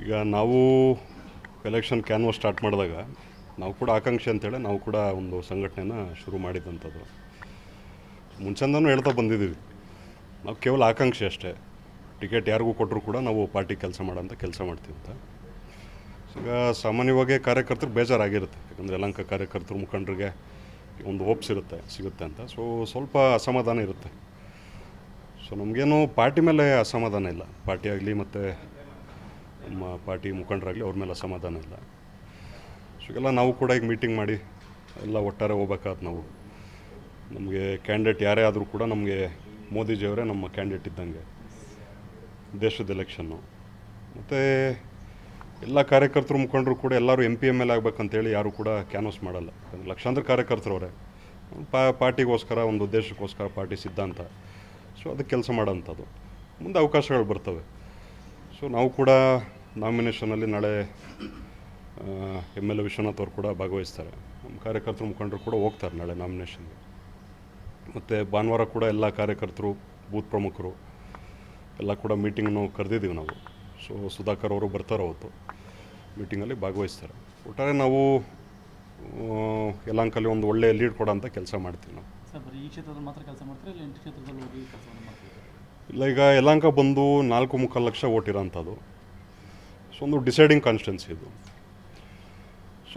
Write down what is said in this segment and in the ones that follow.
ಈಗ ನಾವು election canvas start ಮಾಡಿದಾಗ ನಾವು ಕೂಡ ಆಕಾಂಕ್ಷೆ ಅಂತೇಳಿ ನಾವು ಕೂಡ ಒಂದು ಸಂಘಟನೆನ ಶುರು ಮಾಡಿದ್ದಂಥದ್ದು. ಮುಂಚೆಯಿಂದನೂ ಹೇಳ್ತಾ ಬಂದಿದ್ದೀವಿ, ನಾವು ಕೇವಲ ಆಕಾಂಕ್ಷೆ ಅಷ್ಟೇ. ಟಿಕೆಟ್ ಯಾರಿಗೂ ಕೊಟ್ಟರು ಕೂಡ ನಾವು ಪಾರ್ಟಿ ಕೆಲಸ ಮಾಡೋಂಥ ಕೆಲಸ ಮಾಡ್ತೀವಿ ಅಂತ. ಈಗ ಸಾಮಾನ್ಯವಾಗಿ ಕಾರ್ಯಕರ್ತರು ಬೇಜಾರಾಗಿರುತ್ತೆ, ಯಾಕಂದರೆ ಯಲಹಂಕ ಕಾರ್ಯಕರ್ತರು ಮುಖಂಡರಿಗೆ ಒಂದು ಹೋಪ್ಸ್ ಇರುತ್ತೆ ಸಿಗುತ್ತೆ ಅಂತ. ಸ್ವಲ್ಪ ಅಸಮಾಧಾನ ಇರುತ್ತೆ. ನಮಗೇನು ಪಾರ್ಟಿ ಮೇಲೆ ಅಸಮಾಧಾನ ಇಲ್ಲ, ಪಾರ್ಟಿ ಆಗಲಿ ಮತ್ತು ನಮ್ಮ ಪಾರ್ಟಿ ಮುಖಂಡರಾಗಲಿ ಅವ್ರ ಮೇಲೆ ಅಸಮಾಧಾನ ಇಲ್ಲ. ಈಗೆಲ್ಲ ನಾವು ಕೂಡ ಈಗ ಮೀಟಿಂಗ್ ಮಾಡಿ ಎಲ್ಲ ಒಟ್ಟಾರೆ ಹೋಗ್ಬೇಕಾದ ನಾವು. ನಮಗೆ ಕ್ಯಾಂಡಿಡೇಟ್ ಯಾರೇ ಆದರೂ ಕೂಡ ನಮಗೆ ಮೋದಿಜಿಯವರೇ ನಮ್ಮ ಕ್ಯಾಂಡಿಡೇಟ್ ಇದ್ದಂಗೆ ದೇಶದ ಎಲೆಕ್ಷನ್ನು. ಮತ್ತು ಎಲ್ಲ ಕಾರ್ಯಕರ್ತರು ಮುಖಂಡರು ಕೂಡ ಎಲ್ಲರೂ ಎಮ್ ಎಲ್ ಆಗಬೇಕಂತೇಳಿ ಯಾರು ಕೂಡ ಕ್ಯಾನ್ವಸ್ ಮಾಡಲ್ಲ. ಲಕ್ಷಾಂತರ ಕಾರ್ಯಕರ್ತರು ಅವರೇ ಪಾರ್ಟಿಗೋಸ್ಕರ, ಒಂದು ಉದ್ದೇಶಕ್ಕೋಸ್ಕರ ಪಾರ್ಟಿ ಸಿದ್ಧಾಂತ. ಅದಕ್ಕೆ ಕೆಲಸ ಮಾಡೋಂಥದ್ದು. ಮುಂದೆ ಅವಕಾಶಗಳು ಬರ್ತವೆ. ನಾವು ಕೂಡ ನಾಮಿನೇಷನಲ್ಲಿ ನಾಳೆ MLA ವಿಶ್ವನಾಥ್ ಅವರು ಕೂಡ ಭಾಗವಹಿಸ್ತಾರೆ. ನಮ್ಮ ಕಾರ್ಯಕರ್ತರು ಮುಖಂಡರು ಕೂಡ ಹೋಗ್ತಾರೆ ನಾಳೆ ನಾಮಿನೇಷನ್ಗೆ. ಮತ್ತು ಭಾನುವಾರ ಕೂಡ ಎಲ್ಲ ಕಾರ್ಯಕರ್ತರು, ಬೂತ್ ಪ್ರಮುಖರು ಎಲ್ಲ ಕೂಡ ಮೀಟಿಂಗ್ನು ಕರೆದಿದ್ದೀವಿ ನಾವು. ಸುಧಾಕರ್ ಅವರು ಬರ್ತಾರೆ, ಅವತ್ತು ಮೀಟಿಂಗಲ್ಲಿ ಭಾಗವಹಿಸ್ತಾರೆ. ಒಟ್ಟಾರೆ ನಾವು ಯಲಹಂಕಲ್ಲಿ ಒಂದು ಒಳ್ಳೆಯ ಲೀಡ್ ಕೊಡೋಂಥ ಕೆಲಸ ಮಾಡ್ತೀವಿ ನಾವು. ಈ ಕ್ಷೇತ್ರದಲ್ಲಿ ಮಾತ್ರ ಕೆಲಸ ಮಾಡ್ತಾರೆ, ಇಲ್ಲ ಎಂಟು ಕ್ಷೇತ್ರದಲ್ಲಿ ಹೋಗಿ ಕೆಲಸವನ್ನು ಮಾಡ್ತೀವಿ? ಇಲ್ಲ, ಈಗ ಯಲಹಂಕ ಬಂದು 4.25 ಲಕ್ಷ ಓಟ್ ಇರೋಂಥದ್ದು. ಒಂದು ಡಿಸೈಡಿಂಗ್ ಕಾನ್ಸ್ಟಿಟ್ಯೂನ್ಸಿ ಇದು.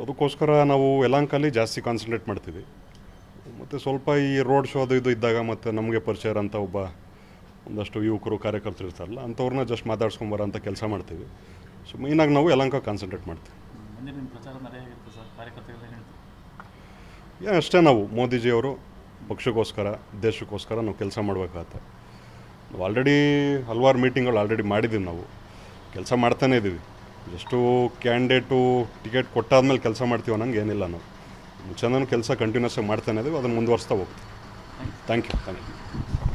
ಅದಕ್ಕೋಸ್ಕರ ನಾವು ಯಲಹಂಕಲ್ಲಿ ಜಾಸ್ತಿ ಕಾನ್ಸಂಟ್ರೇಟ್ ಮಾಡ್ತೀವಿ. ಮತ್ತು ಸ್ವಲ್ಪ ಈ ರೋಡ್ ಶೋ ಅದು ಇದು ಇದ್ದಾಗ ಮತ್ತು ನಮಗೆ ಪರಿಚಯ ಇರೋಂಥ ಒಂದಷ್ಟು ಯುವಕರು ಕಾರ್ಯಕರ್ತರು ಇರ್ತಾರಲ್ಲ, ಅಂಥವ್ರನ್ನ ಜಸ್ಟ್ ಮಾತಾಡ್ಸ್ಕೊಂಬರೋ ಅಂಥ ಕೆಲಸ ಮಾಡ್ತೀವಿ. ಮೇಯ್ನಾಗಿ ನಾವು ಯಲಹಂಕ ಕಾನ್ಸಂಟ್ರೇಟ್ ಮಾಡ್ತೀವಿ. ನಿಮ್ಮ ಪ್ರಚಾರ ನಡೆಯಾಗಿರುತ್ತೆ ಸರ್, ಕಾರ್ಯಕರ್ತರಿಗೆ ಹೇಳ್ತೀವಿ? ಅಷ್ಟೇ, ನಾವು ಮೋದಿಜಿಯವರು ಪಕ್ಷಕ್ಕೋಸ್ಕರ, ದೇಶಕ್ಕೋಸ್ಕರ ನಾವು ಕೆಲಸ ಮಾಡಬೇಕಾಗತ್ತೆ. ನಾವು ಆಲ್ರೆಡಿ ಹಲವಾರು ಮೀಟಿಂಗ್ಗಳು ಆಲ್ರೆಡಿ ಮಾಡಿದ್ದೀವಿ, ನಾವು ಕೆಲಸ ಮಾಡ್ತಾನೇ ಇದ್ದೀವಿ. ಜಸ್ಟು ಕ್ಯಾಂಡಿಡೇಟು ಟಿಕೆಟ್ ಕೊಟ್ಟಾದ್ಮೇಲೆ ಕೆಲಸ ಮಾಡ್ತೀವಿ ಅನ್ನೋಂಗೆ ಏನಿಲ್ಲ. ನಾವು ಮುಂಚೆನೂ ಕೆಲಸ ಕಂಟಿನ್ಯೂಸ್ ಆಗಿ ಮಾಡ್ತಾನೇ ಇದ್ದೀವಿ, ಅದನ್ನು ಮುಂದುವರಿಸ್ತಾ ಹೋಗ್ತೀವಿ. Thank you.